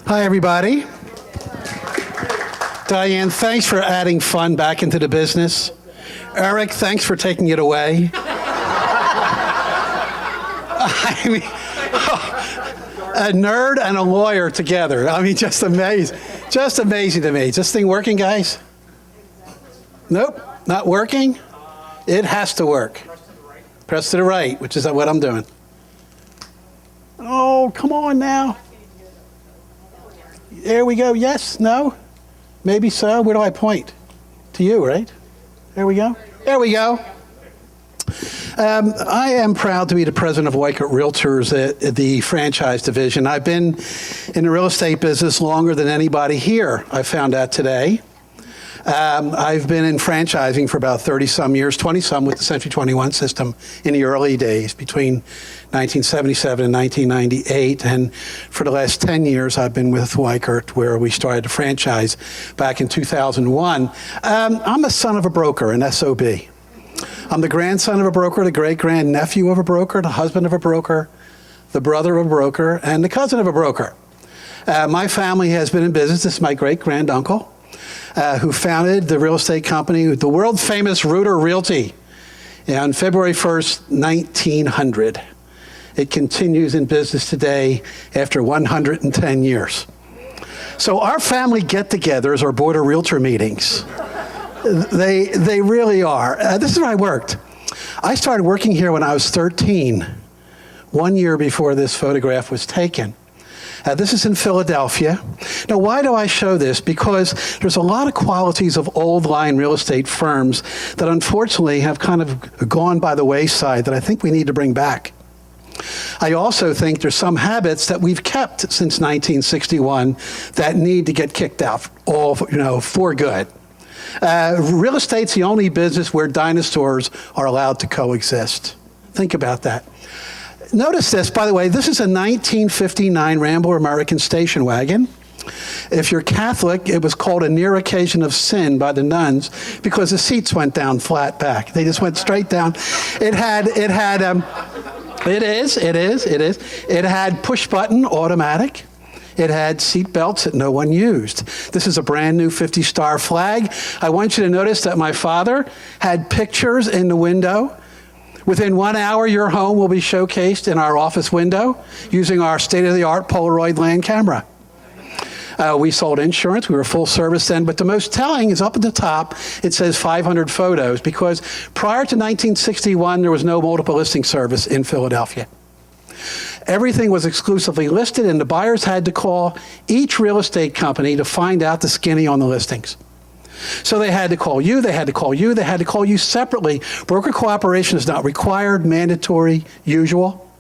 Hi, everybody. Diane, thanks for adding fun back into the business. Eric, thanks for taking it away. I mean, a nerd and a lawyer together. I mean, just amazing. Just amazing to me. Is this thing working, guys? Nope, not working. It has to work. Press to the right, which is what I'm doing. Oh, come on now. There we go. Yes, no, maybe so. Where do I point? To you, right? There we go. There we go. I am proud to be the president of Weichert Realtors at the franchise division. I've been in the real estate business longer than anybody here, I found out today. I've been in franchising for about 30-some years, 20-some with the Century 21 system in the early days, between 1977 and 1998. And for the last 10 years, I've been with Weichert, where we started the franchise back in 2001. I'm a son of a broker, an SOB. I'm the grandson of a broker, the great-grandnephew of a broker, the husband of a broker, the brother of a broker, and the cousin of a broker. My family has been in business. This is my great-granduncle, who founded the real estate company, the world-famous Rueter Realty, on February 1st, 1900. It continues in business today after 110 years. So our family get-togethers are board of realtor meetings. They really are. This is where I worked. I started working here when I was 13, 1 year before this photograph was taken. This is in Philadelphia. Now, why do I show this? Because there's a lot of qualities of old line real estate firms that unfortunately have kind of gone by the wayside that I think we need to bring back. I also think there's some habits that we've kept since 1961 that need to get kicked out, for good. Real estate's the only business where dinosaurs are allowed to coexist. Think about that. Notice this, by the way, this is a 1959 Rambler American station wagon. If you're Catholic, it was called a near occasion of sin by the nuns because the seats went down flat back. They just went straight down. It had push button automatic. It had seat belts that no one used. This is a brand new 50-star flag. I want you to notice that my father had pictures in the window. Within 1 hour, your home will be showcased in our office window using our state-of-the-art Polaroid land camera. We sold insurance. We were full service then. But the most telling is up at the top. It says 500 photos because prior to 1961, there was no multiple listing service in Philadelphia. Everything was exclusively listed, and the buyers had to call each real estate company to find out the skinny on the listings. So they had to call you, they had to call you, they had to call you separately. Broker cooperation is not required, mandatory, usual.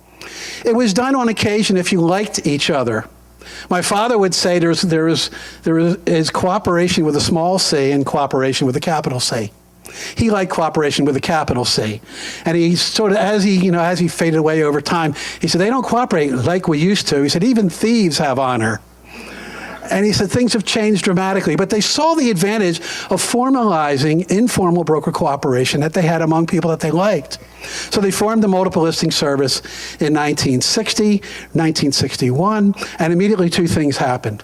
It was done on occasion if you liked each other. My father would say there is cooperation with a small c and cooperation with a capital C. He liked cooperation with a capital C. And he sort of, as he faded away over time, he said, they don't cooperate like we used to. He said, even thieves have honor. And he said, things have changed dramatically. But they saw the advantage of formalizing informal broker cooperation that they had among people that they liked. So they formed the multiple listing service in 1960, 1961, and immediately two things happened.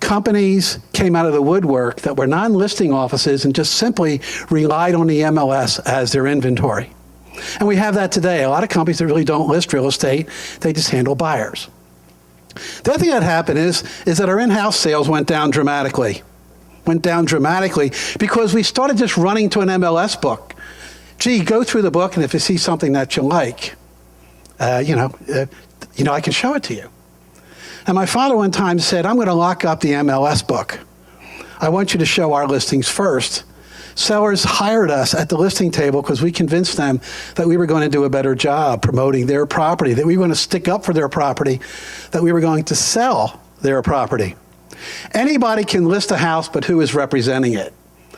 Companies came out of the woodwork that were non-listing offices and just simply relied on the MLS as their inventory. And we have that today. A lot of companies that really don't list real estate, they just handle buyers. The other thing that happened is that our in-house sales went down dramatically. Because we started just running to an MLS book. Gee, go through the book, and if you see something that you like, I can show it to you. And my father one time said, I'm going to lock up the MLS book. I want you to show our listings first. Sellers hired us at the listing table because we convinced them that we were going to do a better job promoting their property, that we were going to stick up for their property, that we were going to sell their property. Anybody can list a house, but who is representing it?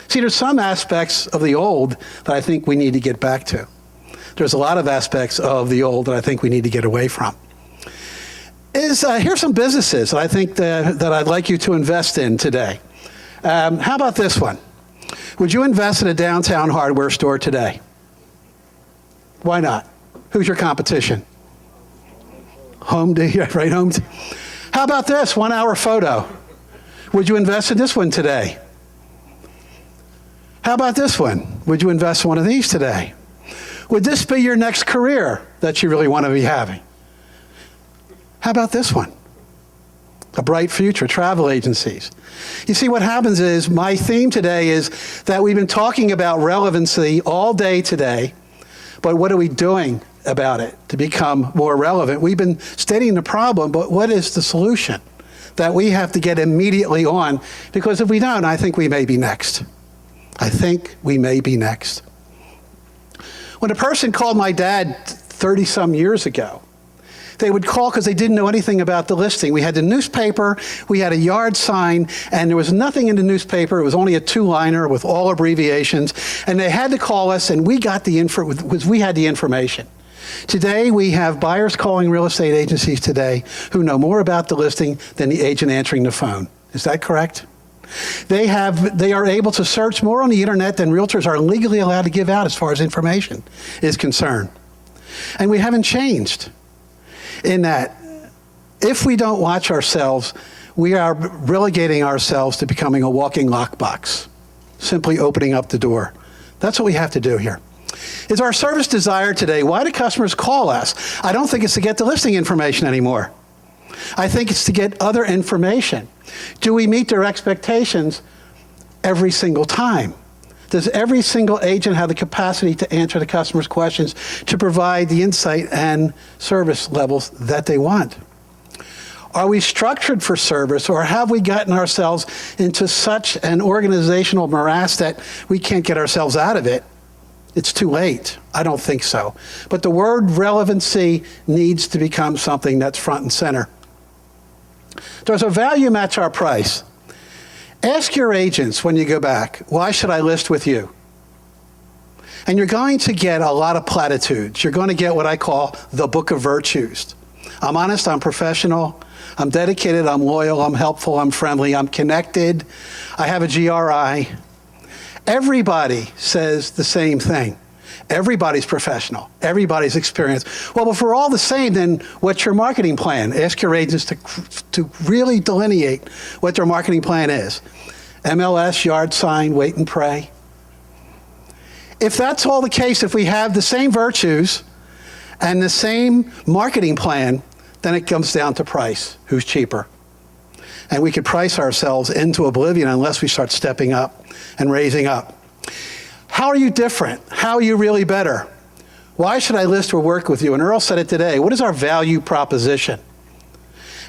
See, there's some aspects of the old that I think we need to get back to. There's a lot of aspects of the old that I think we need to get away from. Here's some businesses that I think that I'd like you to invest in today. How about this one? Would you invest in a downtown hardware store today? Why not? Who's your competition? Home Depot, right? Home Depot. How about this 1-hour photo? Would you invest in this one today? How about this one? Would you invest in one of these today? Would this be your next career that you really want to be having? How about this one? A bright future, travel agencies. You see, what happens is, my theme today is that we've been talking about relevancy all day today, but what are we doing about it to become more relevant? We've been stating the problem, but what is the solution that we have to get immediately on? Because if we don't, I think we may be next. I think we may be next. When a person called my dad 30-some years ago, they would call because they didn't know anything about the listing. We had the newspaper, we had a yard sign, and there was nothing in the newspaper. It was only a 2-liner with all abbreviations, and they had to call us, and we got the info because we had the information. Today, we have buyers calling real estate agencies today who know more about the listing than the agent answering the phone. Is that correct? They are able to search more on the internet than realtors are legally allowed to give out as far as information is concerned. And we haven't changed in that. If we don't watch ourselves, we are relegating ourselves to becoming a walking lockbox, simply opening up the door. That's what we have to do here. Is our service desired today? Why do customers call us? I don't think it's to get the listing information anymore. I think it's to get other information. Do we meet their expectations every single time? Does every single agent have the capacity to answer the customer's questions, to provide the insight and service levels that they want? Are we structured for service, or have we gotten ourselves into such an organizational morass that we can't get ourselves out of it? It's too late. I don't think so. But the word relevancy needs to become something that's front and center. Does our value match our price? Ask your agents when you go back, why should I list with you? And you're going to get a lot of platitudes. You're going to get what I call the book of virtues. I'm honest, I'm professional, I'm dedicated, I'm loyal, I'm helpful, I'm friendly, I'm connected, I have a GRI. Everybody says the same thing. Everybody's professional. Everybody's experienced. Well, if we're all the same, then what's your marketing plan? Ask your agents to really delineate what their marketing plan is. MLS, yard sign, wait and pray. If that's all the case, if we have the same virtues and the same marketing plan, then it comes down to price. Who's cheaper? And we could price ourselves into oblivion unless we start stepping up and raising up. How are you different? How are you really better? Why should I list or work with you? And Earl said it today. What is our value proposition?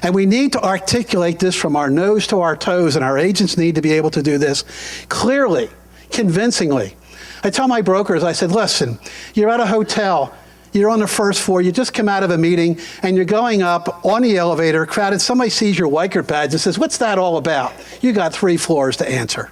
And we need to articulate this from our nose to our toes, and our agents need to be able to do this clearly, convincingly. I tell my brokers, I said, listen, you're at a hotel, you're on the first floor, you just come out of a meeting, and you're going up on the elevator, crowded, somebody sees your Weichert badge and says, what's that all about? You got 3 floors to answer.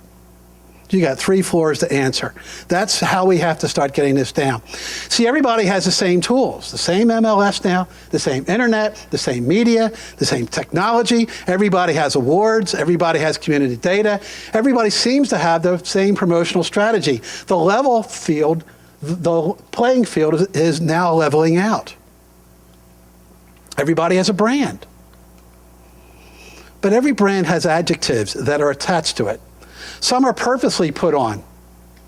You got 3 floors to answer. That's how we have to start getting this down. See, everybody has the same tools, the same MLS now, the same internet, the same media, the same technology. Everybody has awards. Everybody has community data. Everybody seems to have the same promotional strategy. The level field, the playing field is now leveling out. Everybody has a brand. But every brand has adjectives that are attached to it. Some are purposely put on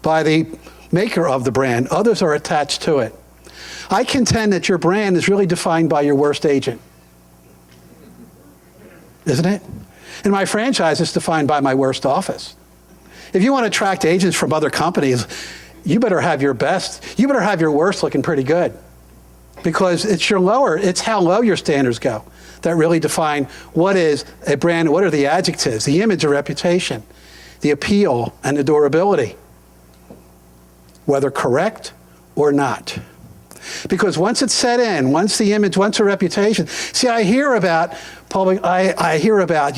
by the maker of the brand. Others are attached to it. I contend that your brand is really defined by your worst agent. Isn't it? And my franchise is defined by my worst office. If you want to attract agents from other companies, you better have your best. You better have your worst looking pretty good. Because it's how low your standards go that really define what is a brand, what are the adjectives, the image or reputation, the appeal and the durability, whether correct or not. Because once it's set in, once the image, once a reputation, see, I hear about public, I hear about,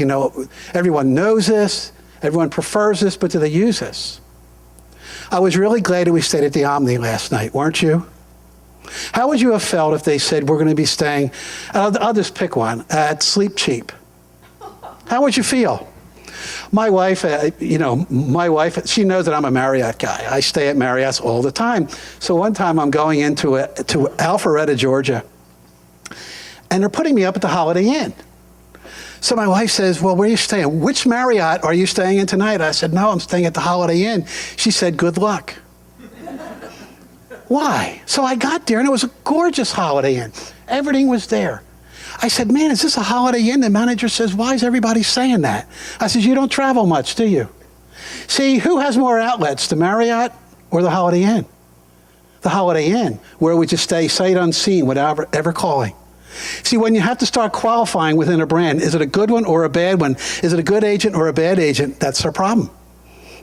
everyone knows this, everyone prefers this, but do they use this? I was really glad that we stayed at the Omni last night, weren't you? How would you have felt if they said, we're going to be staying, I'll just pick one, at Sleep Cheap? How would you feel? My wife, she knows that I'm a Marriott guy. I stay at Marriott's all the time. So one time I'm going to Alpharetta, Georgia, and they're putting me up at the Holiday Inn. So my wife says, well, where are you staying? Which Marriott are you staying in tonight? I said, no, I'm staying at the Holiday Inn. She said, good luck. Why? So I got there, and it was a gorgeous Holiday Inn. Everything was there. I said, man, is this a Holiday Inn? The manager says, why is everybody saying that? I said, you don't travel much, do you? See, who has more outlets, the Marriott or the Holiday Inn? The Holiday Inn, where we just stay sight unseen without ever calling. See, when you have to start qualifying within a brand, is it a good one or a bad one? Is it a good agent or a bad agent? That's our problem.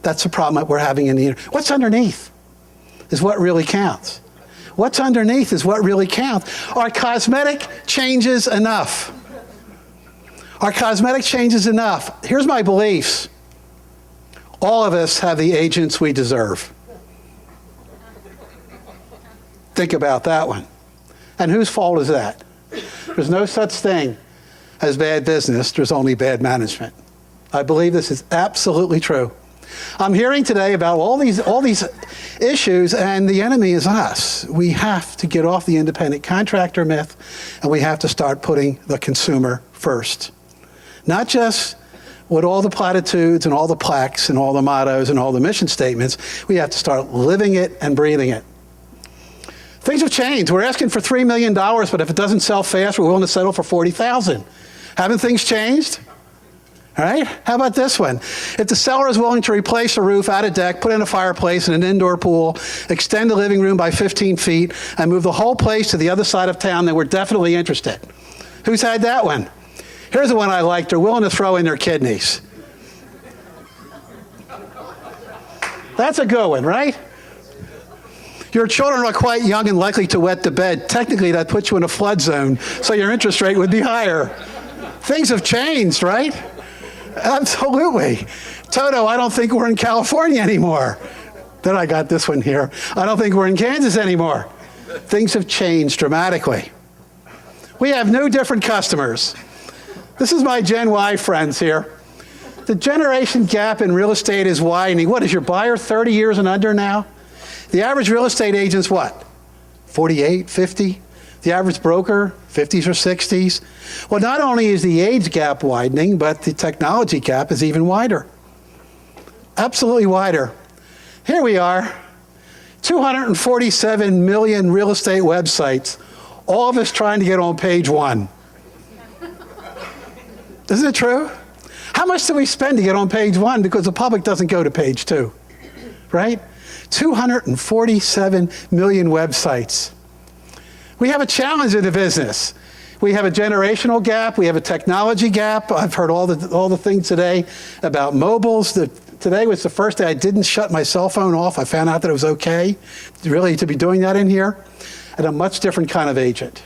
That's the problem that we're having in the internet. What's underneath is what really counts. What's underneath is what really counts. Are cosmetic changes enough? Are cosmetic changes enough? Here's my beliefs. All of us have the agents we deserve. Think about that one. And whose fault is that? There's no such thing as bad business. There's only bad management. I believe this is absolutely true. I'm hearing today about all these issues, and the enemy is us. We have to get off the independent contractor myth, and we have to start putting the consumer first. Not just with all the platitudes and all the plaques and all the mottos and all the mission statements. We have to start living it and breathing it. Things have changed. We're asking for $3 million, but if it doesn't sell fast, we're willing to settle for $40,000. Haven't things changed? All right? How about this one? If the seller is willing to replace a roof, add a deck, put in a fireplace and an indoor pool, extend the living room by 15 feet, and move the whole place to the other side of town, then we're definitely interested. Who's had that one? Here's the one I like. They're willing to throw in their kidneys. That's a good one, right? Your children are quite young and likely to wet the bed. Technically, that puts you in a flood zone, so your interest rate would be higher. Things have changed, right? Absolutely. Toto, I don't think we're in California anymore. Then I got this one here. I don't think we're in Kansas anymore. Things have changed dramatically. We have new, different customers. This is my Gen Y friends here. The generation gap in real estate is widening. What is your buyer 30 years and under now? The average real estate agent's what? 48, 50? The average broker, 50s or 60s? Well, not only is the age gap widening, but the technology gap is even wider. Absolutely wider. Here we are, 247 million real estate websites, all of us trying to get on page one. Isn't it true? How much do we spend to get on page one? Because the public doesn't go to page two, right? 247 million websites. We have a challenge in the business. We have a generational gap. We have a technology gap. I've heard all the things today about mobiles. Today was the first day I didn't shut my cell phone off. I found out that it was okay, really, to be doing that in here. And a much different kind of agent.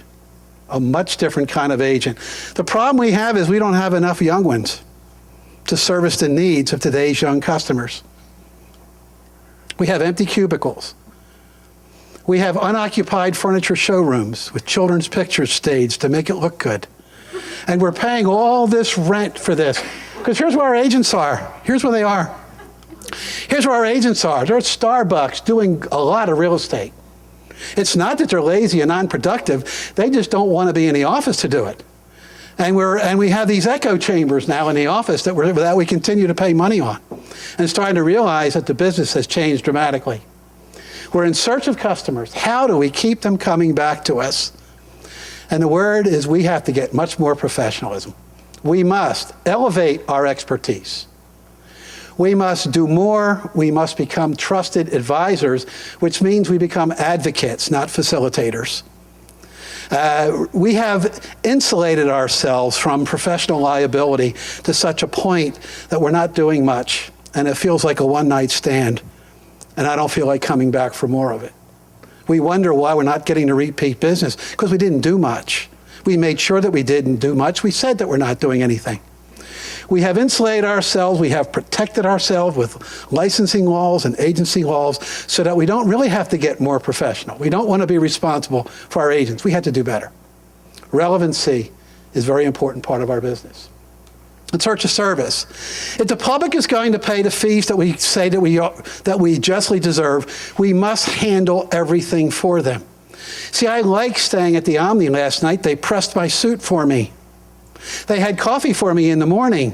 A much different kind of agent. The problem we have is we don't have enough young ones to service the needs of today's young customers. We have empty cubicles. We have unoccupied furniture showrooms with children's pictures staged to make it look good. And we're paying all this rent for this. Because here's where our agents are. Here's where they are. Here's where our agents are. They're at Starbucks doing a lot of real estate. It's not that they're lazy and non-productive. They just don't want to be in the office to do it. And we have these echo chambers now in the office that we continue to pay money on. And starting to realize that the business has changed dramatically. We're in search of customers. How do we keep them coming back to us? And the word is we have to get much more professionalism. We must elevate our expertise. We must do more. We must become trusted advisors, which means we become advocates, not facilitators. We have insulated ourselves from professional liability to such a point that we're not doing much, and it feels like a one-night stand, and I don't feel like coming back for more of it. We wonder why we're not getting to repeat business, because we didn't do much. We made sure that we didn't do much. We said that we're not doing anything. We have insulated ourselves. We have protected ourselves with licensing laws and agency laws so that we don't really have to get more professional. We don't want to be responsible for our agents. We have to do better. Relevancy is a very important part of our business. In search of service. If the public is going to pay the fees that we say that we justly deserve, we must handle everything for them. See, I like staying at the Omni last night. They pressed my suit for me. They had coffee for me in the morning.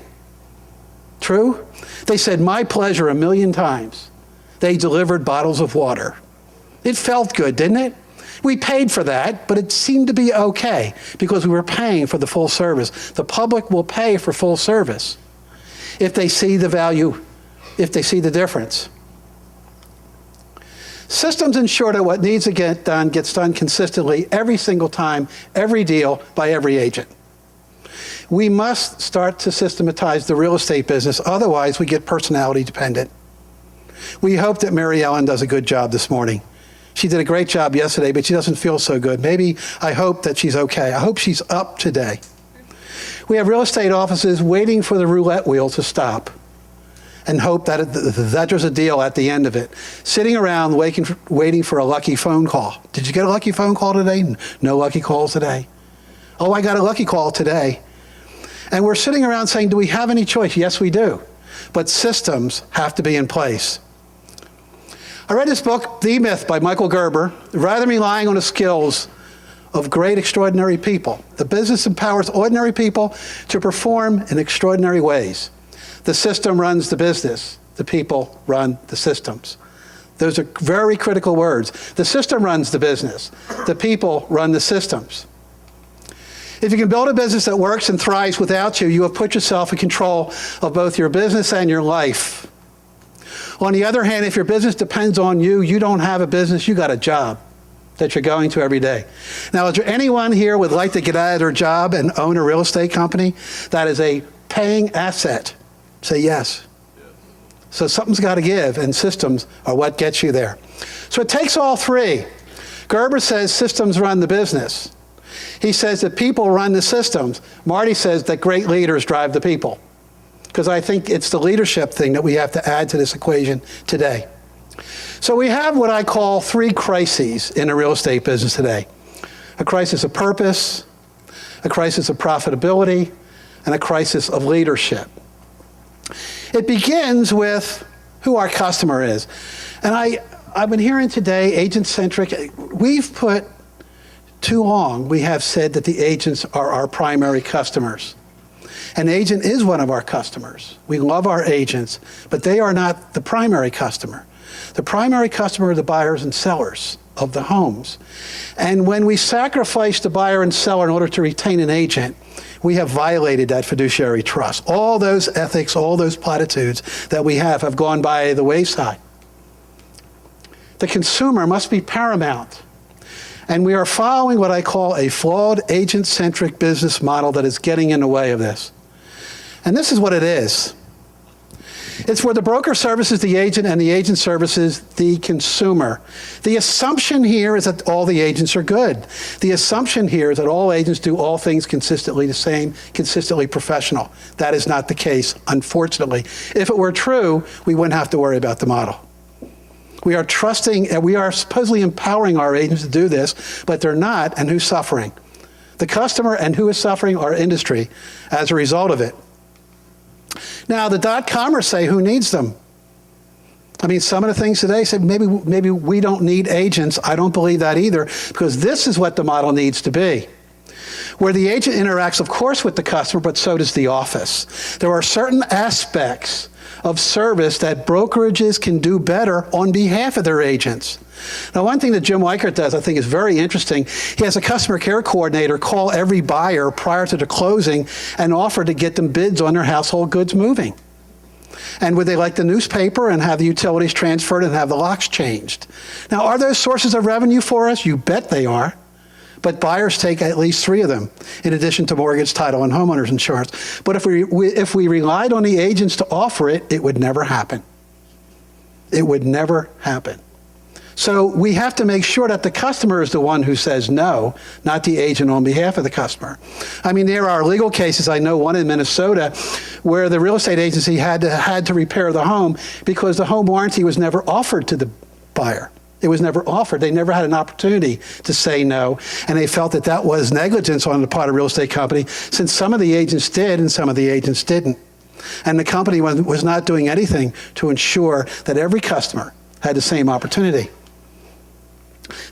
True? They said, my pleasure, 1,000,000 times. They delivered bottles of water. It felt good, didn't it? We paid for that, but it seemed to be okay because we were paying for the full service. The public will pay for full service if they see the value, if they see the difference. Systems ensure that what needs to get done gets done consistently every single time, every deal, by every agent. We must start to systematize the real estate business, otherwise we get personality dependent. We hope that Mary Ellen does a good job this morning. She did a great job yesterday, but she doesn't feel so good. I hope that she's okay. I hope she's up today. We have real estate offices waiting for the roulette wheel to stop and hope that there's a deal at the end of it. Sitting around waiting for a lucky phone call. Did you get a lucky phone call today? No lucky calls today. Oh, I got a lucky call today. And we're sitting around saying, do we have any choice? Yes, we do. But systems have to be in place. I read this book, The Myth, by Michael Gerber. Rather than relying on the skills of great, extraordinary people, the business empowers ordinary people to perform in extraordinary ways. The system runs the business. The people run the systems. Those are very critical words. The system runs the business. The people run the systems. If you can build a business that works and thrives without you, you have put yourself in control of both your business and your life. On the other hand, if your business depends on you, you don't have a business, you got a job that you're going to every day. Now, is there anyone here would like to get out of their job and own a real estate company? That is a paying asset. Say yes. So something's got to give, and systems are what gets you there. So it takes all three. Gerber says systems run the business. He says that people run the systems. Marty says that great leaders drive the people. Because I think it's the leadership thing that we have to add to this equation today. So we have what I call three crises in a real estate business today. A crisis of purpose, a crisis of profitability, and a crisis of leadership. It begins with who our customer is. And I've been hearing today, agent-centric. We've put too long, we have said that the agents are our primary customers. An agent is one of our customers. We love our agents, but they are not the primary customer. The primary customer are the buyers and sellers of the homes. And when we sacrifice the buyer and seller in order to retain an agent, we have violated that fiduciary trust. All those ethics, all those platitudes that we have gone by the wayside. The consumer must be paramount. And we are following what I call a flawed agent-centric business model that is getting in the way of this. And this is what it is. It's where the broker services the agent and the agent services the consumer. The assumption here is that all the agents are good. The assumption here is that all agents do all things consistently the same, consistently professional. That is not the case, unfortunately. If it were true, we wouldn't have to worry about the model. We are trusting, and we are supposedly empowering our agents to do this, but they're not, and who's suffering? The customer, and who is suffering? Our industry as a result of it. Now, the dot-commers say, who needs them? I mean, some of the things today say, maybe we don't need agents. I don't believe that either, because this is what the model needs to be. Where the agent interacts, of course, with the customer, but so does the office. There are certain aspects of service that brokerages can do better on behalf of their agents. Now, one thing that Jim Weichert does I think is very interesting. He has a customer care coordinator call every buyer prior to the closing and offer to get them bids on their household goods moving. And would they like the newspaper and have the utilities transferred and have the locks changed? Now, are those sources of revenue for us? You bet they are. But buyers take at least 3 of them, in addition to mortgage, title, and homeowners insurance. But if we relied on the agents to offer it, it would never happen. It would never happen. So we have to make sure that the customer is the one who says no, not the agent on behalf of the customer. I mean, there are legal cases, I know one in Minnesota, where the real estate agency had to repair the home because the home warranty was never offered to the buyer. It was never offered. They never had an opportunity to say no, and they felt that that was negligence on the part of a real estate company, since some of the agents did and some of the agents didn't. And the company was not doing anything to ensure that every customer had the same opportunity.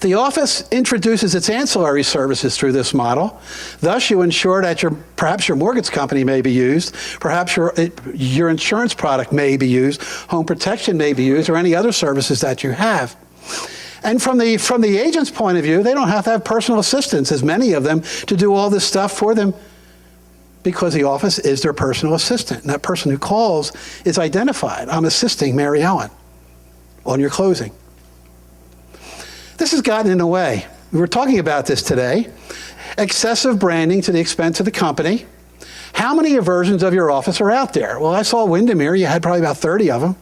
The office introduces its ancillary services through this model. Thus, you ensure that perhaps your mortgage company may be used, perhaps your insurance product may be used, home protection may be used, or any other services that you have. And from the agent's point of view, they don't have to have personal assistants, as many of them, to do all this stuff for them, because the office is their personal assistant. And that person who calls is identified. I'm assisting Mary Ellen on your closing. This has gotten in the way. We were talking about this today. Excessive branding to the expense of the company. How many versions of your office are out there? Well, I saw Windermere. You had probably about 30 of them.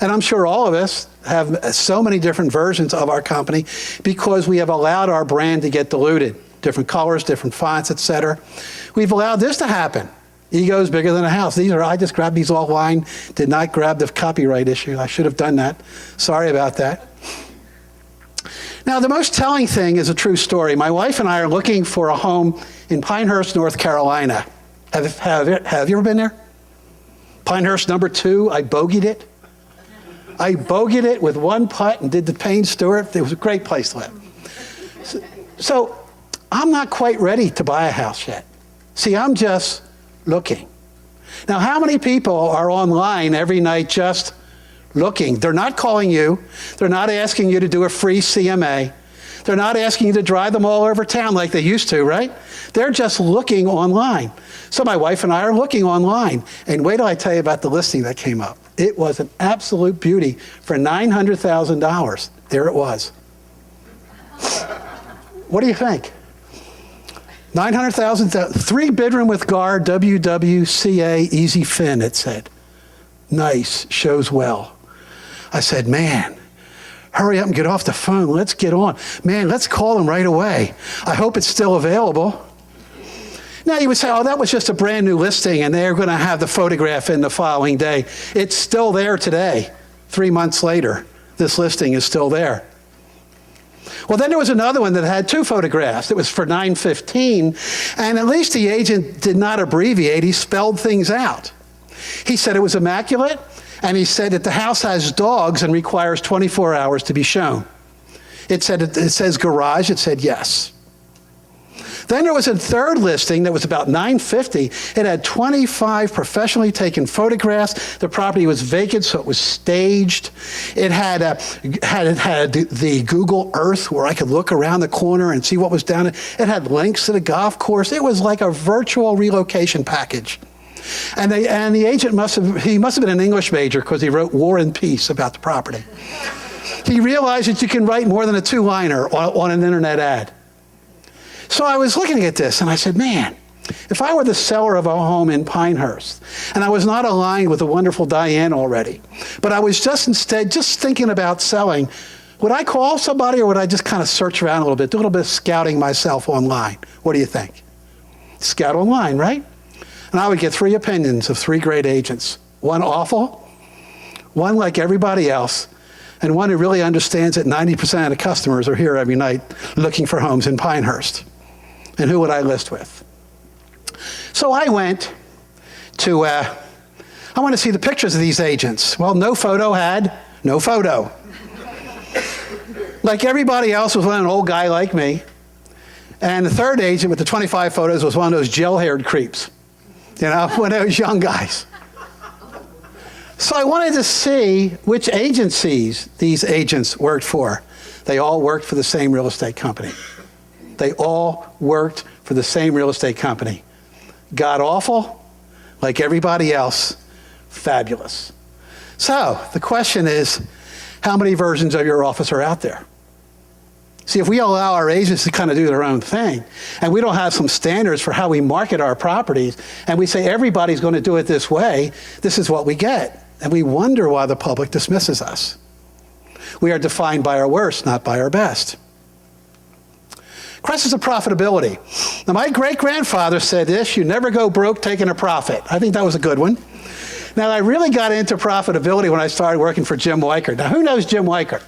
And I'm sure all of us have so many different versions of our company because we have allowed our brand to get diluted. Different colors, different fonts, etc. We've allowed this to happen. Ego's bigger than a house. I just grabbed these offline, did not grab the copyright issue. I should have done that. Sorry about that. Now, the most telling thing is a true story. My wife and I are looking for a home in Pinehurst, North Carolina. Have you ever been there? Pinehurst number 2, I bogeyed it. I bogeyed it with one putt and did the Payne Stewart. It was a great place to live. So I'm not quite ready to buy a house yet. See, I'm just looking. Now, how many people are online every night just looking? They're not calling you. They're not asking you to do a free CMA. They're not asking you to drive them all over town like they used to, right? They're just looking online. So my wife and I are looking online. And wait till I tell you about the listing that came up. It was an absolute beauty for $900,000. There it was. What do you think? 900,000, 3-bedroom with GAR, WWCA, easy fin, it said. Nice, shows well. I said, man, hurry up and get off the phone. Let's get on. Man, let's call them right away. I hope it's still available. Now you would say, oh, that was just a brand new listing and they're going to have the photograph in the following day. It's still there today. 3 months later, this listing is still there. Well, then there was another one that had 2 photographs. It was for $915, and at least the agent did not abbreviate. He spelled things out. He said it was immaculate, and he said that the house has dogs and requires 24 hours to be shown. It says garage. It said yes. Then there was a third listing that was about $950. It had 25 professionally taken photographs. The property was vacant, so it was staged. It had the Google Earth where I could look around the corner and see what was down there. It had links to the golf course. It was like a virtual relocation package. And the agent must have been an English major because he wrote War and Peace about the property. He realized that you can write more than a 2-liner on an internet ad. So I was looking at this and I said, man, if I were the seller of a home in Pinehurst and I was not aligned with the wonderful Diane already, but I was instead thinking about selling, would I call somebody or would I just kind of search around a little bit, do a little bit of scouting myself online? What do you think? Scout online, right? And I would get 3 opinions of 3 great agents. One awful, one like everybody else, and one who really understands that 90% of the customers are here every night looking for homes in Pinehurst. And who would I list with? So I went to, I want to see the pictures of these agents. Well, no photo had no photo. Like everybody else was an old guy like me. And the third agent with the 25 photos was one of those gel-haired creeps. You know, one of those young guys. So I wanted to see which agencies these agents worked for. They all worked for the same real estate company. They all worked for the same real estate company. God awful, like everybody else, fabulous. So the question is, how many versions of your office are out there? See, if we allow our agents to kind of do their own thing, and we don't have some standards for how we market our properties, and we say everybody's going to do it this way, this is what we get. And we wonder why the public dismisses us. We are defined by our worst, not by our best. Crisis of profitability. Now, my great-grandfather said this, you never go broke taking a profit. I think that was a good one. Now, I really got into profitability when I started working for Jim Weichert. Now, who knows Jim Weichert?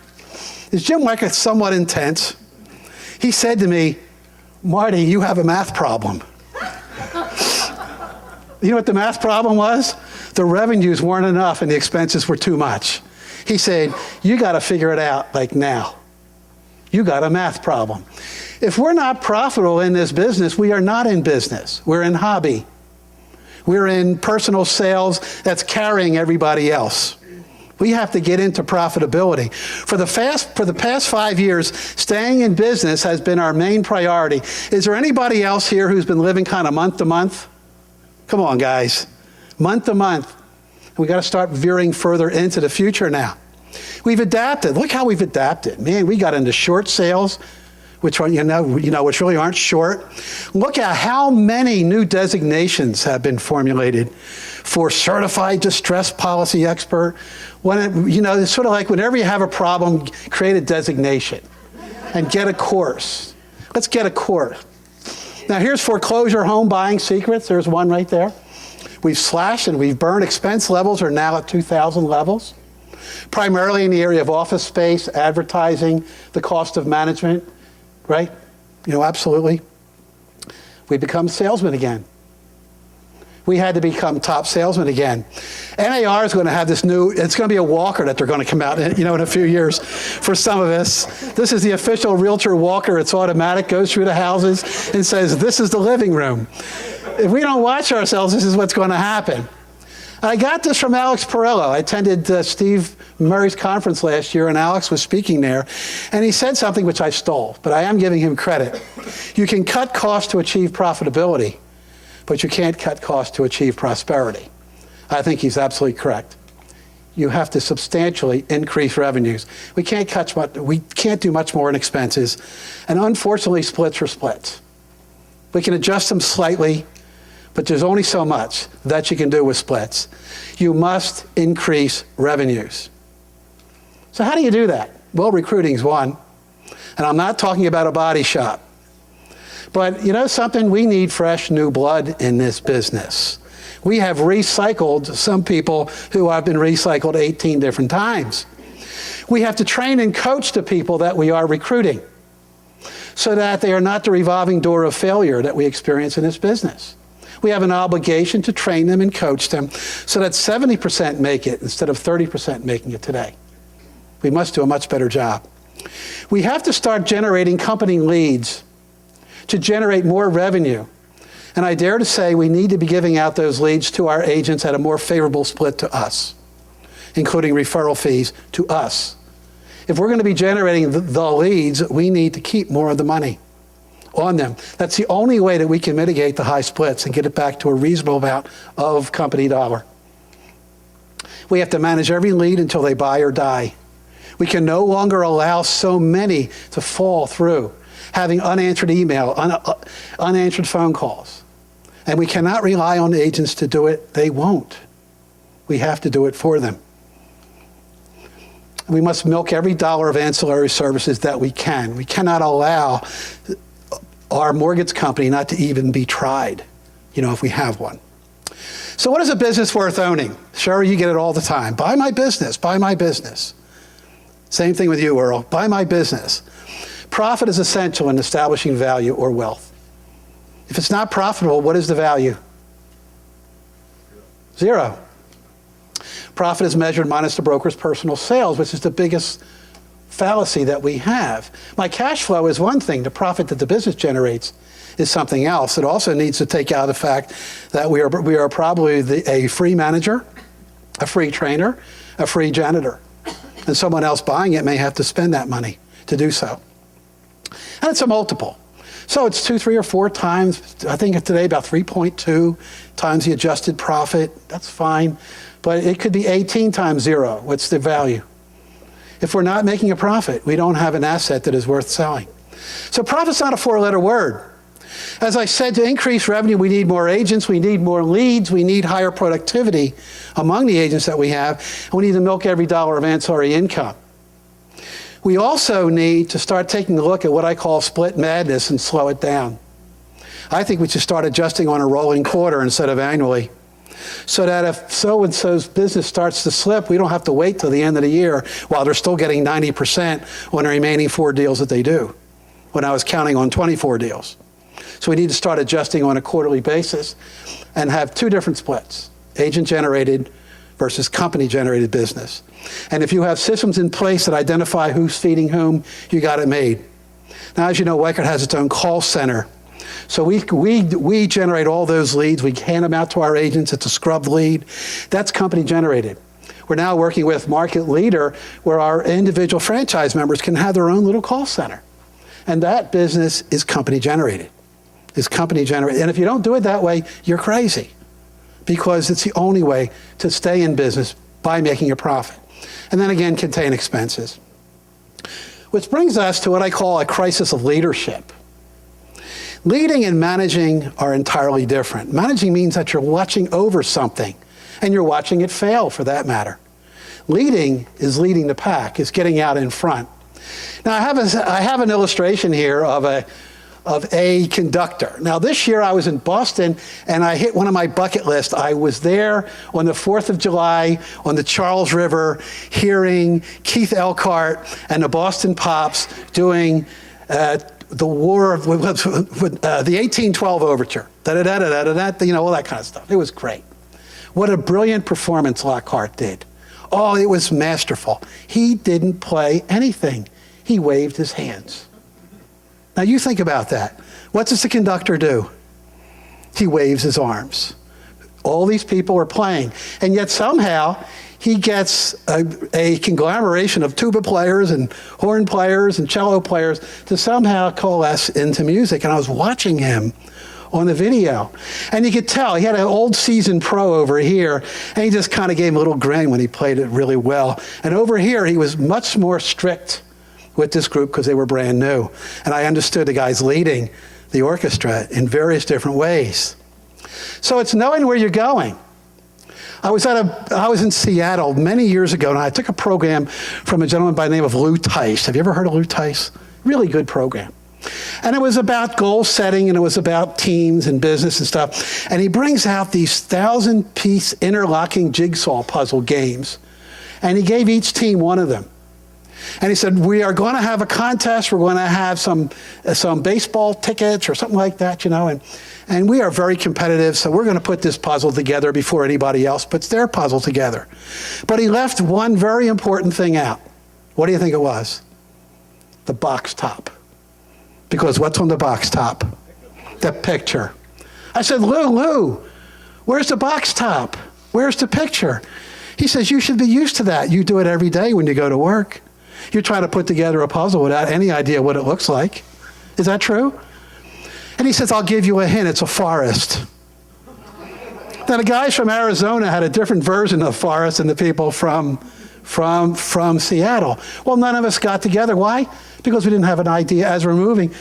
Is Jim Weichert somewhat intense? He said to me, Marty, you have a math problem. You know what the math problem was? The revenues weren't enough and the expenses were too much. He said, you got to figure it out like now. you got a math problem. If we're not profitable in this business, we are not in business. We're in hobby. We're in personal sales that's carrying everybody else. We have to get into profitability. For the past 5 years, staying in business has been our main priority. Is there anybody else here who's been living kind of month to month? Come on, guys. Month to month. We got to start veering further into the future now. We've adapted. Look how we've adapted. Man, we got into short sales, which which really aren't short. Look at how many new designations have been formulated for certified distress policy expert. It's sort of like whenever you have a problem, create a designation and get a course. Let's get a course. Now here's foreclosure home buying secrets. There's one right there. We've slashed and we've burned. Expense levels are now at 2000 levels, primarily in the area of office space, advertising, the cost of management, right? Absolutely. We become salesmen again. We had to become top salesmen again. NAR is going to have this it's going to be a walker that they're going to come out in a few years for some of us. This is the official Realtor walker. It's automatic, goes through the houses and says, this is the living room. If we don't watch ourselves, this is what's going to happen. I got this from Alex Perillo. I attended Steve Murray's conference last year, and Alex was speaking there. And he said something which I stole, but I am giving him credit. You can cut costs to achieve profitability, but you can't cut costs to achieve prosperity. I think he's absolutely correct. You have to substantially increase revenues. We can't do much more in expenses. And unfortunately, splits are splits. We can adjust them slightly, but there's only so much that you can do with splits. You must increase revenues. So how do you do that? Well, recruiting's one. And I'm not talking about a body shop. But something, we need fresh new blood in this business. We have recycled some people who have been recycled 18 different times. We have to train and coach the people that we are recruiting so that they are not the revolving door of failure that we experience in this business. We have an obligation to train them and coach them so that 70% make it instead of 30% making it today. We must do a much better job. We have to start generating company leads to generate more revenue. And I dare to say we need to be giving out those leads to our agents at a more favorable split to us, including referral fees to us. If we're going to be generating the leads, we need to keep more of the money on them. That's the only way that we can mitigate the high splits and get it back to a reasonable amount of company dollar. We have to manage every lead until they buy or die. We can no longer allow so many to fall through, having unanswered email, unanswered phone calls. And we cannot rely on agents to do it. They won't. We have to do it for them. We must milk every dollar of ancillary services that we can. We cannot allow our mortgage company not to even be tried, if we have one. So what is a business worth owning? Sure, you get it all the time. Buy my business, buy my business. Same thing with you, Earl. Buy my business. Profit is essential in establishing value or wealth. If it's not profitable, what is the value? Zero. Profit is measured minus the broker's personal sales, which is the biggest fallacy that we have. My cash flow is one thing. The profit that the business generates is something else. It also needs to take out the fact that we are probably a free manager, a free trainer, a free janitor. And someone else buying it may have to spend that money to do so. And it's a multiple. So it's 2, 3, or 4 times. I think today about 3.2 times the adjusted profit. That's fine. But it could be 18 times 0. What's the value? If we're not making a profit, we don't have an asset that is worth selling. So profit's not a 4-letter word. As I said, to increase revenue, we need more agents, we need more leads, we need higher productivity among the agents that we have, and we need to milk every dollar of ancillary income. We also need to start taking a look at what I call split madness and slow it down. I think we should start adjusting on a rolling quarter instead of annually, so that if so-and-so's business starts to slip, we don't have to wait till the end of the year while they're still getting 90% on the remaining 4 deals that they do, when I was counting on 24 deals. So we need to start adjusting on a quarterly basis and have 2 different splits, agent-generated versus company-generated business. And if you have systems in place that identify who's feeding whom, you got it made. Now, as you know, Weichert has its own call center. So we generate all those leads. We hand them out to our agents. It's a scrubbed lead. That's company generated. We're now working with Market Leader, where our individual franchise members can have their own little call center. And that business is company generated. And if you don't do it that way, you're crazy, because it's the only way to stay in business by making a profit. And then again, contain expenses. Which brings us to what I call a crisis of leadership. Leading and managing are entirely different. Managing means that you're watching over something, and you're watching it fail, for that matter. Leading is leading the pack, is getting out in front. Now, I have an illustration here of a conductor. Now, this year I was in Boston, and I hit one of my bucket lists. I was there on the 4th of July on the Charles River, hearing Keith Elkhart and the Boston Pops doing the War of, the 1812 Overture, da-da-da-da-da-da, you know, all that kind of stuff. It was great. What a brilliant performance Lockhart did. Oh, it was masterful. He didn't play anything. He waved his hands. Now you think about that. What does the conductor do? He waves his arms. All these people are playing, and yet somehow he gets a conglomeration of tuba players and horn players and cello players to somehow coalesce into music. And I was watching him on the video, and you could tell he had an old seasoned pro over here, and he just kind of gave him a little grin when he played it really well. And over here, he was much more strict with this group because they were brand new. And I understood the guys leading the orchestra in various different ways. So it's knowing where you're going. I was in Seattle many years ago, and I took a program from a gentleman by the name of Lou Tice. Have you ever heard of Lou Tice? Really good program. And it was about goal setting, and it was about teams and business and stuff. And he brings out these 1,000-piece interlocking jigsaw puzzle games. And he gave each team one of them. And he said, we are going to have a contest. We're going to have some baseball tickets or something like that, you know. And we are very competitive, so we're going to put this puzzle together before anybody else puts their puzzle together. But he left one very important thing out. What do you think it was? The box top. Because what's on the box top? The picture. I said, Lou, where's the box top? Where's the picture? He says, you should be used to that. You do it every day when you go to work. You're trying to put together a puzzle without any idea what it looks like. Is that true? And he says, I'll give you a hint. It's a forest. Now, the guys from Arizona had a different version of forest than the people from Seattle. Well, none of us got together. Why? Because we didn't have an idea as we're moving.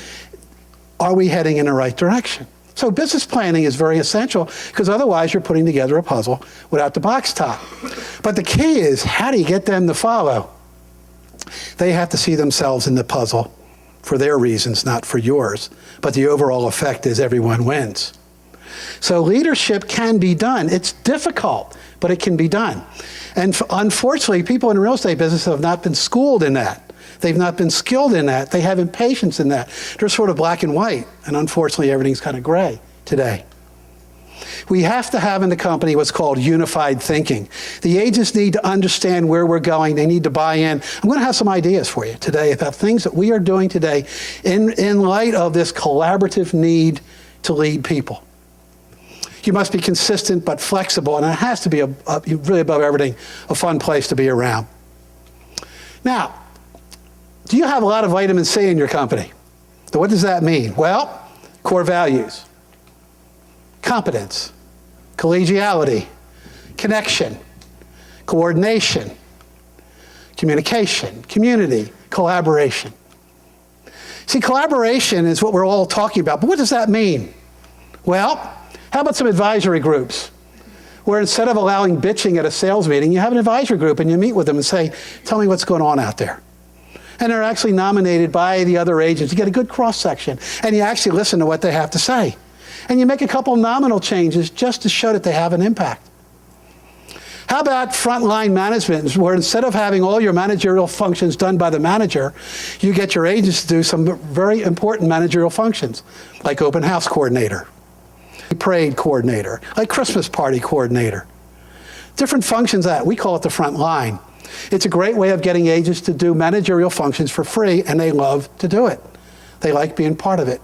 Are we heading in the right direction? So business planning is very essential, because otherwise you're putting together a puzzle without the box top. But the key is, how do you get them to follow? They have to see themselves in the puzzle for their reasons, not for yours. But the overall effect is everyone wins. So leadership can be done. It's difficult, but it can be done. And unfortunately, people in the real estate business have not been schooled in that. They've not been skilled in that. They have impatience in that. They're sort of black and white, and unfortunately everything's kind of gray today. We have to have in the company what's called unified thinking. The agents need to understand where we're going. They need to buy in. I'm going to have some ideas for you today about things that we are doing today in light of this collaborative need to lead people. You must be consistent but flexible, and it has to be, really above everything, a fun place to be around. Now, do you have a lot of vitamin C in your company? So what does that mean? Well, core values, competence, collegiality, connection, coordination, communication, community, collaboration. See, collaboration is what we're all talking about, but what does that mean? Well, how about some advisory groups, where instead of allowing bitching at a sales meeting, you have an advisory group and you meet with them and say, tell me what's going on out there. And they're actually nominated by the other agents. You get a good cross-section, and you actually listen to what they have to say. And you make a couple nominal changes just to show that they have an impact. How about frontline management, where instead of having all your managerial functions done by the manager, you get your agents to do some very important managerial functions, like open house coordinator, parade coordinator, like Christmas party coordinator. Different functions that we call it the front line. It's a great way of getting agents to do managerial functions for free, and they love to do it. They like being part of it.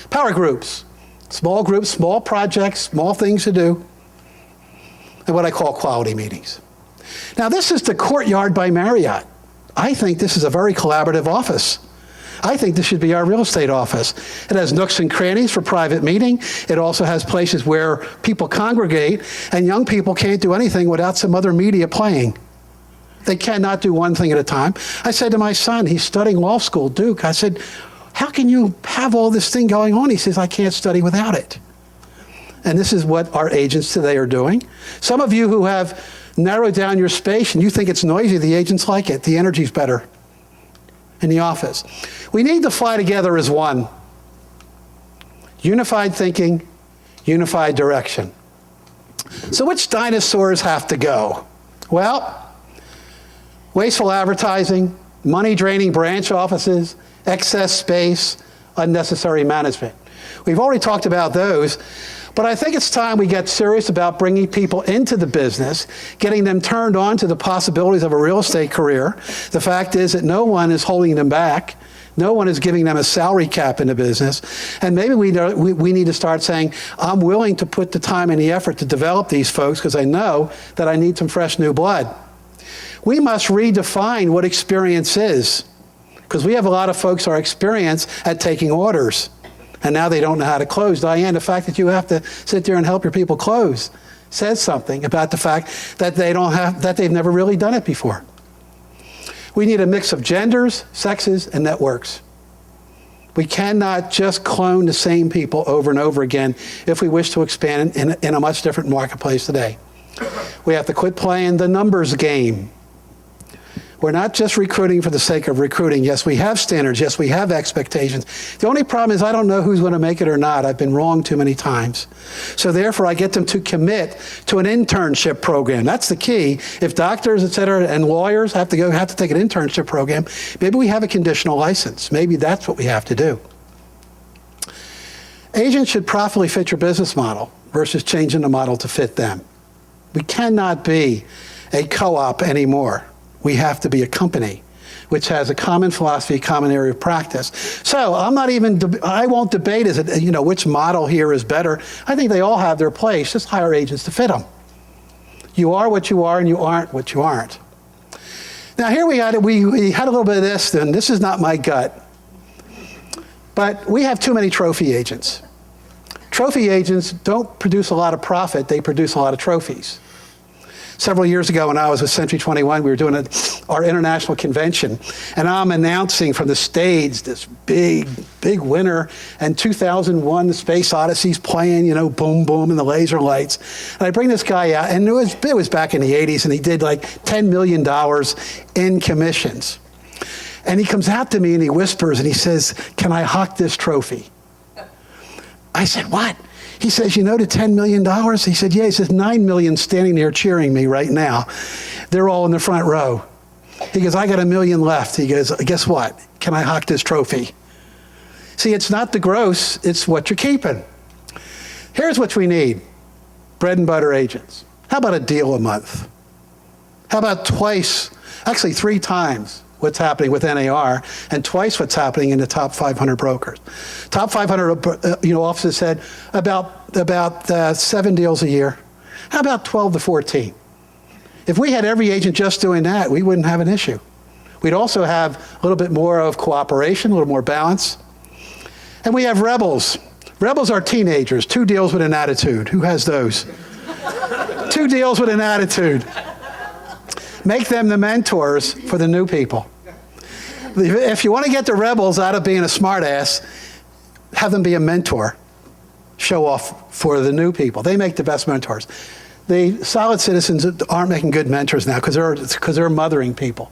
Power groups, small projects, small things to do, and what I call quality meetings. Now, this is the Courtyard by Marriott. I think this is a very collaborative office. I think this should be our real estate office. It has nooks and crannies for private meeting. It also has places where people congregate, and young people can't do anything without some other media playing. They cannot do one thing at a time. I said to my son, he's studying law school, Duke, I said, how can you have all this thing going on? He says, I can't study without it. And this is what our agents today are doing. Some of you who have narrowed down your space and you think it's noisy, the agents like it. The energy's better in the office. We need to fly together as one. Unified thinking, unified direction. So which dinosaurs have to go? Well, wasteful advertising, money-draining branch offices, excess space, unnecessary management. We've already talked about those, but I think it's time we get serious about bringing people into the business, getting them turned on to the possibilities of a real estate career. The fact is that no one is holding them back. No one is giving them a salary cap in the business. And maybe we need to start saying, I'm willing to put the time and the effort to develop these folks because I know that I need some fresh new blood. We must redefine what experience is, because we have a lot of folks who are experienced at taking orders, and now they don't know how to close. Diane, the fact that you have to sit there and help your people close says something about the fact that they've never really done it before. We need a mix of genders, sexes, and networks. We cannot just clone the same people over and over again if we wish to expand in a much different marketplace today. We have to quit playing the numbers game. We're not just recruiting for the sake of recruiting. Yes, we have standards. Yes, we have expectations. The only problem is I don't know who's going to make it or not. I've been wrong too many times. So therefore, I get them to commit to an internship program. That's the key. If doctors, et cetera, and lawyers have to take an internship program, maybe we have a conditional license. Maybe that's what we have to do. Agents should properly fit your business model versus changing the model to fit them. We cannot be a co-op anymore. We have to be a company which has a common philosophy, common area of practice. So I won't debate which model here is better. I think they all have their place. Just hire agents to fit them. You are what you are and you aren't what you aren't. Now here we had a little bit of this, and this is not my gut, but we have too many trophy agents. Trophy agents don't produce a lot of profit, they produce a lot of trophies. Several years ago when I was with Century 21, we were doing our international convention, and I'm announcing from the stage this big winner, and 2001, the Space Odyssey's playing, boom, boom, and the laser lights. And I bring this guy out, and it was back in the 80s, and he did like $10 million in commissions. And he comes out to me and he whispers and he says, "Can I hawk this trophy?" I said, "What?" He says, "You know the $10 million? He said, "Yeah." He says, 9 million standing there cheering me right now. They're all in the front row. He goes, "I got $1 million left." He goes, "Guess what? Can I hawk this trophy?" See, it's not the gross, it's what you're keeping. Here's what we need. Bread and butter agents. How about a deal a month? How about twice, actually 3 times what's happening with NAR, and twice what's happening in the top 500 brokers. Top 500 offices said about 7 deals a year. How about 12 to 14? If we had every agent just doing that, we wouldn't have an issue. We'd also have a little bit more of cooperation, a little more balance. And we have rebels. Rebels are teenagers, 2 deals with an attitude. Who has those? 2 deals with an attitude. Make them the mentors for the new people. If you want to get the rebels out of being a smartass, have them be a mentor. Show off for the new people. They make the best mentors. The solid citizens aren't making good mentors now because they're mothering people.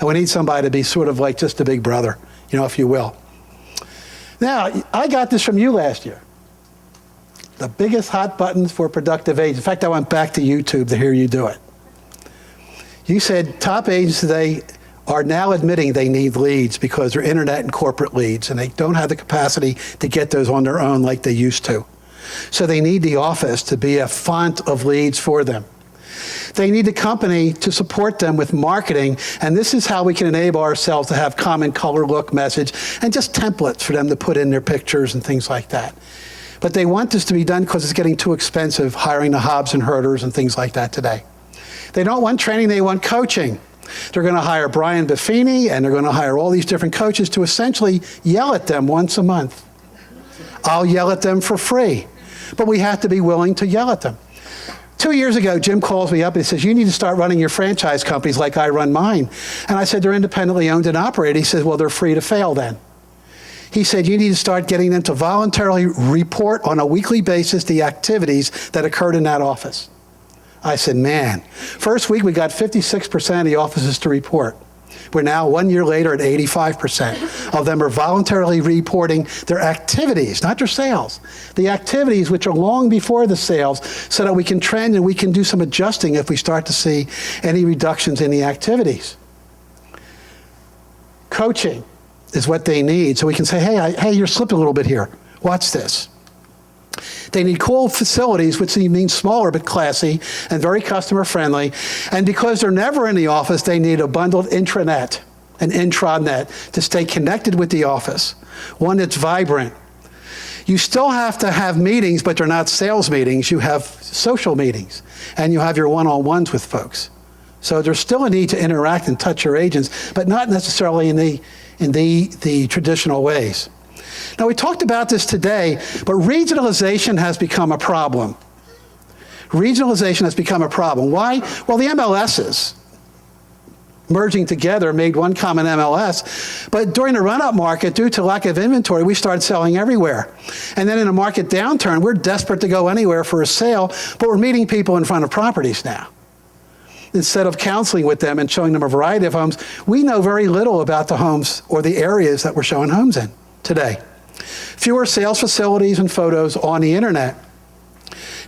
And we need somebody to be sort of like just a big brother, if you will. Now, I got this from you last year. The biggest hot buttons for productive agents. In fact, I went back to YouTube to hear you do it. You said top agents today are now admitting they need leads because they're internet and corporate leads, and they don't have the capacity to get those on their own like they used to. So they need the office to be a font of leads for them. They need a company to support them with marketing, and this is how we can enable ourselves to have common color, look, message, and just templates for them to put in their pictures and things like that. But they want this to be done because it's getting too expensive, hiring the Hobbs and Herders and things like that today. They don't want training, they want coaching. They're going to hire Brian Buffini, and they're going to hire all these different coaches to essentially yell at them once a month. I'll yell at them for free, but we have to be willing to yell at them. 2 years ago, Jim calls me up and he says, you need to start running your franchise companies like I run mine. And I said, they're independently owned and operated. He says, well, they're free to fail then. He said, you need to start getting them to voluntarily report on a weekly basis the activities that occurred in that office. I said, man, first week we got 56% of the offices to report. We're now 1 year later at 85% of them are voluntarily reporting their activities, not their sales. The activities which are long before the sales, so that we can trend and we can do some adjusting if we start to see any reductions in the activities. Coaching is what they need, so we can say, hey, you're slipping a little bit here. Watch this. They need cool facilities, which means smaller but classy and very customer friendly. And because they're never in the office, they need a bundled intranet, an intranet, to stay connected with the office, one that's vibrant. You still have to have meetings, but they're not sales meetings. You have social meetings, and you have your one-on-ones with folks. So there's still a need to interact and touch your agents, but not necessarily in the traditional ways. Now, we talked about this today, but regionalization has become a problem. Regionalization has become a problem. Why? Well, the MLSs merging together made one common MLS, but during the run-up market, due to lack of inventory, we started selling everywhere. And then in a market downturn, we're desperate to go anywhere for a sale, but we're meeting people in front of properties now. Instead of counseling with them and showing them a variety of homes, we know very little about the homes or the areas that we're showing homes in today. Fewer sales facilities and photos on the internet.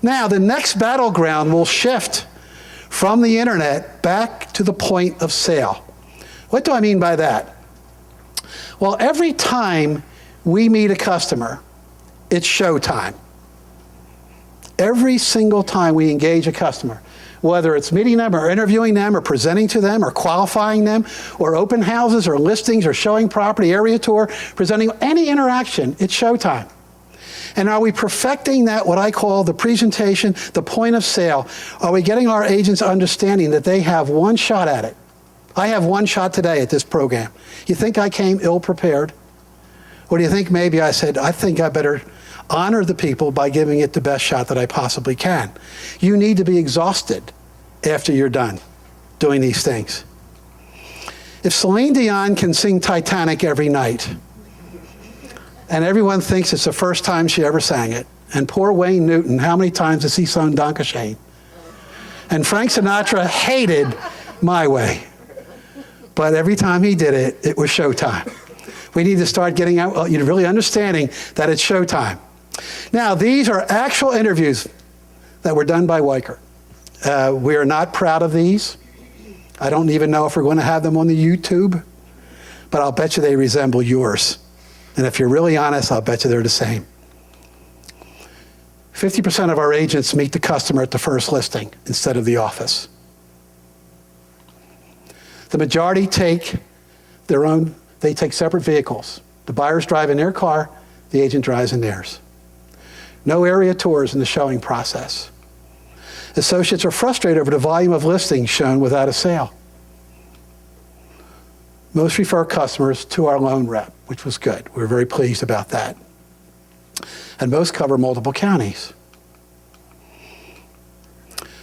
Now, the next battleground will shift from the internet back to the point of sale. What do I mean by that? Well, every time we meet a customer, it's showtime. Every single time we engage a customer, whether it's meeting them or interviewing them or presenting to them or qualifying them or open houses or listings or showing property, area tour, presenting any interaction, it's showtime. And are we perfecting that, what I call the presentation, the point of sale? Are we getting our agents understanding that they have one shot at it? I have one shot today at this program. You think I came ill-prepared? Or do you think maybe I said, I think I better honor the people by giving it the best shot that I possibly can? You need to be exhausted after you're done doing these things. If Celine Dion can sing Titanic every night, and everyone thinks it's the first time she ever sang it, and poor Wayne Newton, how many times has he sung Dankeschön? And Frank Sinatra hated My Way, but every time he did it, it was showtime. We need to start getting out, really understanding that it's showtime. Now, these are actual interviews that were done by Weichert. We are not proud of these. I don't even know if we're going to have them on the YouTube, but I'll bet you they resemble yours. And if you're really honest, I'll bet you they're the same. 50% of our agents meet the customer at the first listing instead of the office. The majority take they take separate vehicles. The buyers drive in their car, the agent drives in theirs. No area tours in the showing process. Associates are frustrated over the volume of listings shown without a sale. Most refer customers to our loan rep, which was good. We were very pleased about that. And most cover multiple counties.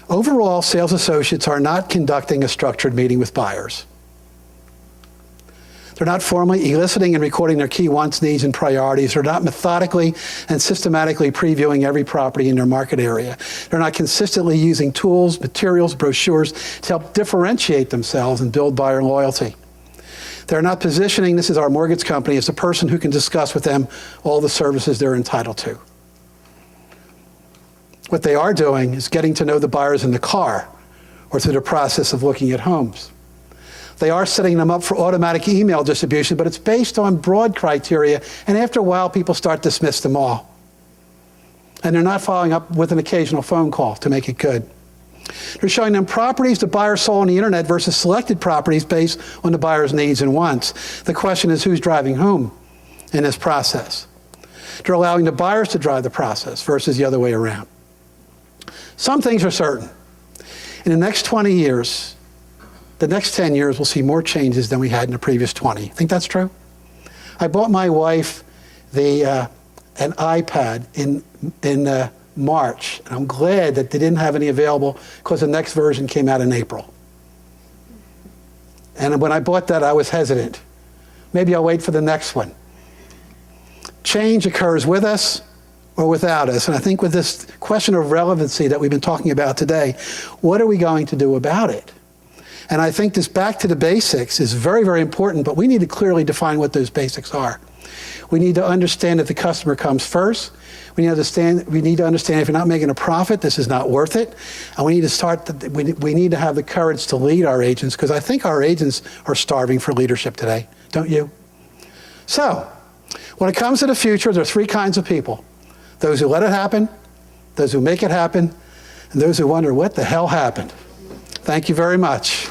Overall, sales associates are not conducting a structured meeting with buyers. They're not formally eliciting and recording their key wants, needs, and priorities. They're not methodically and systematically previewing every property in their market area. They're not consistently using tools, materials, brochures to help differentiate themselves and build buyer loyalty. They're not positioning, this is our mortgage company, as the person who can discuss with them all the services they're entitled to. What they are doing is getting to know the buyers in the car or through the process of looking at homes. They are setting them up for automatic email distribution, but it's based on broad criteria, and after a while, people start to dismiss them all. And they're not following up with an occasional phone call to make it good. They're showing them properties the buyer saw on the internet versus selected properties based on the buyer's needs and wants. The question is who's driving whom in this process. They're allowing the buyers to drive the process versus the other way around. Some things are certain. In the next 20 years, the next 10 years, we'll see more changes than we had in the previous 20. Think that's true? I bought my wife an iPad in March, and I'm glad that they didn't have any available because the next version came out in April. And when I bought that, I was hesitant. Maybe I'll wait for the next one. Change occurs with us or without us. And I think with this question of relevancy that we've been talking about today, what are we going to do about it? And I think this back to the basics is very, very important, but we need to clearly define what those basics are. We need to understand that the customer comes first. We need to understand if you're not making a profit, this is not worth it. And we need to we need to have the courage to lead our agents, because I think our agents are starving for leadership today, don't you? So, when it comes to the future, there are three kinds of people. Those who let it happen, those who make it happen, and those who wonder what the hell happened. Thank you very much.